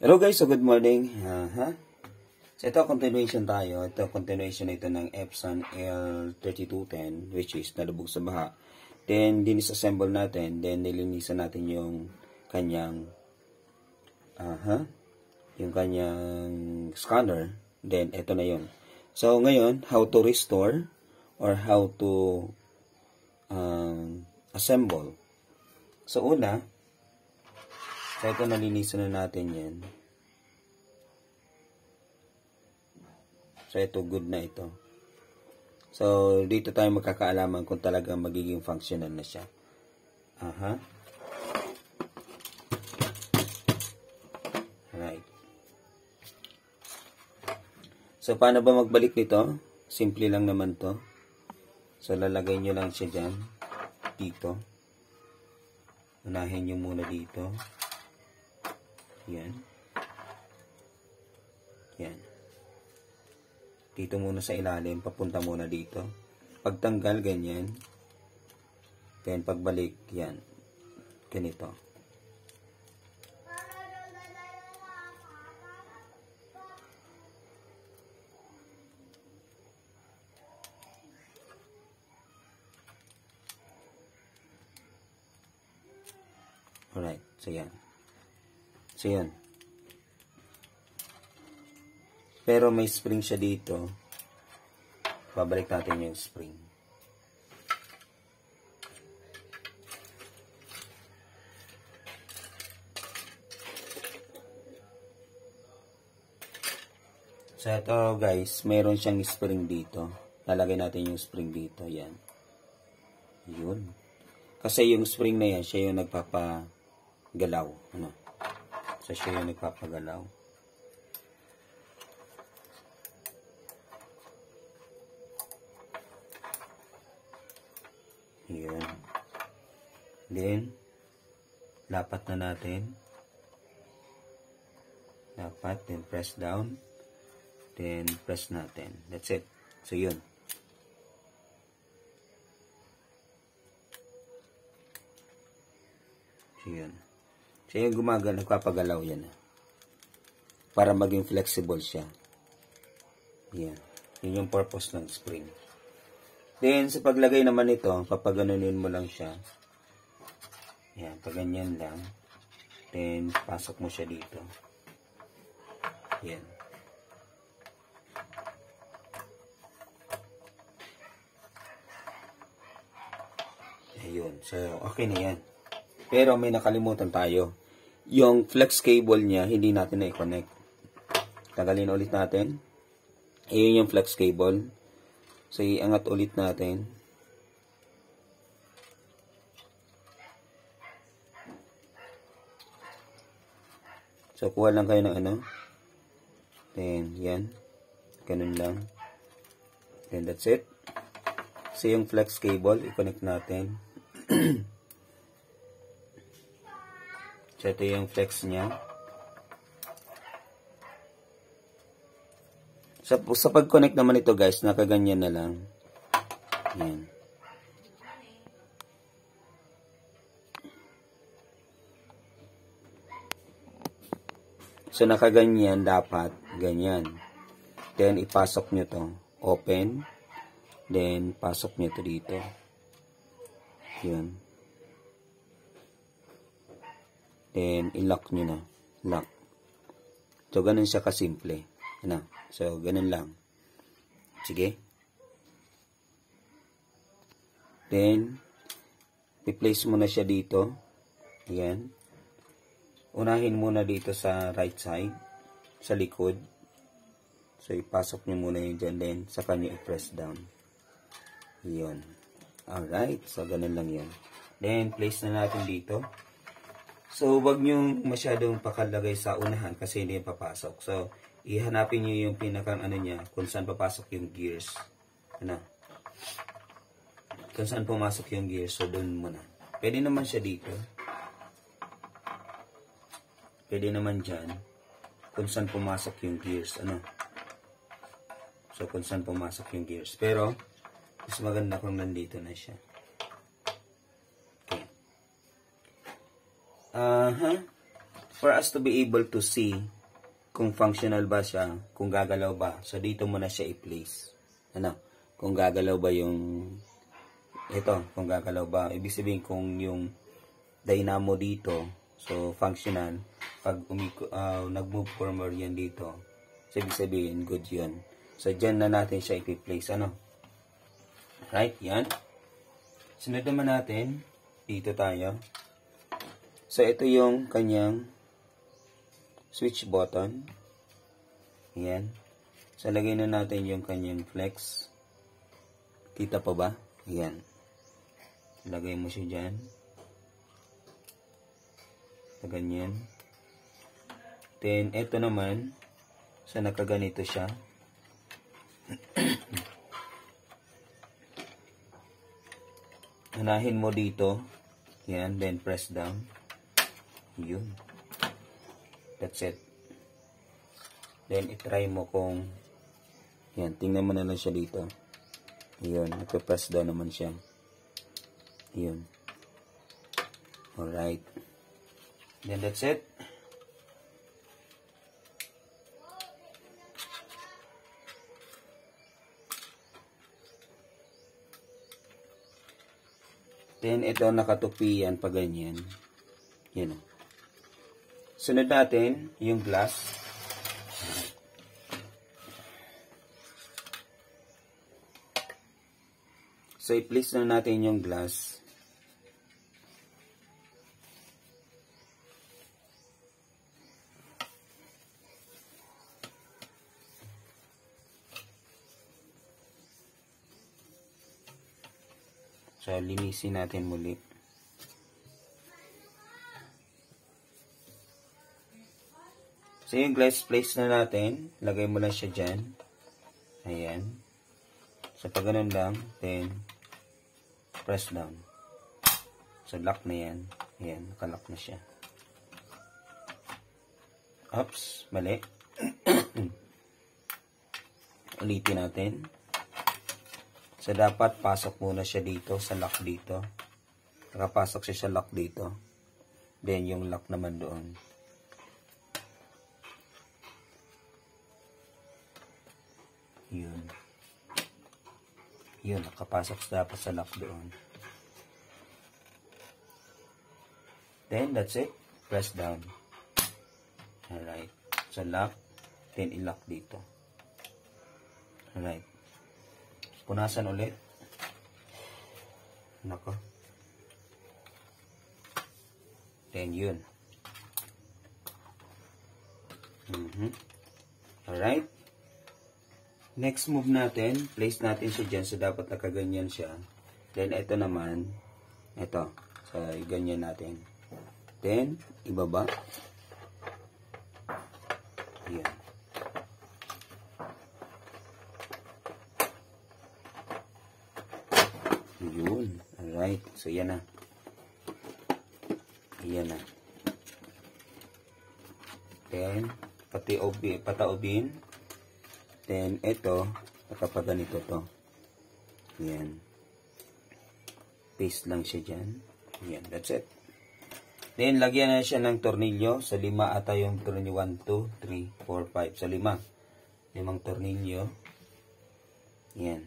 Hello guys, so good morning. So ito continuation tayo. Ito continuation ito ng Epson L3210 which is nalubog sa baha. Then dinisassemble natin, then nilinisan natin yung kanyang scanner. Then ito na yun. So ngayon, how to restore or how to assemble. So una, so ito nalinisan na natin yan. So ito good na ito. So dito tayo magkakaalaman kung talagang magiging functional na siya. Right. So paano ba magbalik nito? Simple lang naman to. So lalagay nyo lang siya dyan. Dito. Unahin nyo muna dito. Yan. Yan. Dito muna sa ilalim, papunta muna dito. Pagtanggal, ganyan. Then, pagbalik, yan. Ganito. Alright, so yan. So yan. Pero may spring siya dito. Babalik natin yung spring. So ito guys, mayroon siyang spring dito. Lalagay natin yung spring dito. Yan. Yun. Kasi yung spring na yan, siya yung nagpapagalaw. Ano? So siya yung nagpapagalaw. Yan. Then, lapat na natin. Lapat, then press down. Then, press natin. That's it. So, yun. So, yun. So, yung nagpapagalaw yan. Para maging flexible siya. Yan. Yun yung purpose ng spring. Then, sa paglagay naman ito, papaganunin mo lang siya. Yan, paganyan lang. Then, pasok mo siya dito. Yan. Ayun. So, okay na yan. Pero may nakalimutan tayo. Yung flex cable niya, hindi natin na-connect. Tagalin ulit natin. Ayun yung flex cable. So, iangat ulit natin. So, kuha lang kayo ng ano. Then, yan. Ganun lang. Then, that's it. So, yung flex cable, i-connect natin. So, ito yung flex niya. Sa pag-connect naman ito guys, nakaganyan na lang. Yan. So nakaganyan, dapat ganyan. Then ipasok nyo to. Open. Then pasok nyo to dito. Yan. Then i-lock nyo na. Lock. So ganun siya kasimple. Ano? So, ganun lang. Sige. Then, i-place mo na siya dito. Ayan. Unahin muna dito sa right side. Sa likod. So, ipasok nyo muna yun dyan. Then, saka nyo i-press down. Yun. Alright. So, ganun lang yun. Then, place na natin dito. So, wag nyo masyadong pakalagay sa unahan kasi hindi yung papasok. So, ihanapin nyo yung pinakang ano niya, kung saan papasok yung gears. Ano? Kung saan pumasok yung gears, so doon muna. Pwede naman siya dito. Pwede naman dyan. Kung saan pumasok yung gears. Ano? So, kung saan pumasok yung gears. Pero, mas maganda kung nandito na siya. Okay. for us to be able to see kung functional ba siya, kung gagalaw ba. So, dito mo na siya i-place. Ano? Kung gagalaw ba yung, ito, kung gagalaw ba. Ibig sabihin, kung yung dynamo dito, so, functional, pag nag-move forward yan dito, so, ibig sabihin, good yun. So, dyan na natin siya i-place, ano? Right? Yan. Sunod naman natin, dito tayo. So, ito yung kanyang switch button. Yan. So, lagay na natin yung kanyang flex. Kita pa ba? Yan. Lagay mo siya dyan. So, ganyan. Then, ito naman, so, nakaganito siya. Unahin mo dito. Yan. Then, press down. Yun. That's it. Then, itry mo kung yan. Tingnan mo na lang siya dito. Yun. Nagpa-press down naman siya. Yun. Alright. Then, that's it. Then, ito nakatupi yan pa ganyan. Yan o. Sunod natin, yung glass. So, i-place na natin yung glass. So, linisin natin muli. So, yung glass place na natin, lagay mo lang siya dyan. Ayan. So, pag ganun lang, then, press down. So, lock na yan. Ayan, nakalock na siya. Oops, mali. Ulitin natin. So, dapat pasok muna siya dito, sa lock dito. Nakapasok siya sa lock dito. Then, yung lock naman doon. Yun. Yun, nakapasok dapat sa lock doon. Then, that's it. Press down. Alright. So, lock. Then, i-lock dito. Alright. Punasan ulit. Nako. Then, yun. Alright. Next move natin, place natin siya dyan. So, dapat nakaganyan siya. Then, ito naman, ito. So, ganyan natin. Then, ibaba. Yan. Yun. Alright. So, yan na. Yan na. Then, pataobin. Then, ito, nakapaganito to. Yan. Paste lang siya dyan. Yan, that's it. Then, lagyan na siya ng tornilyo. So, 5 ata yung tornilyo. 1, 2, 3, 4, 5. So, 5. 5 tornilyo. Yan.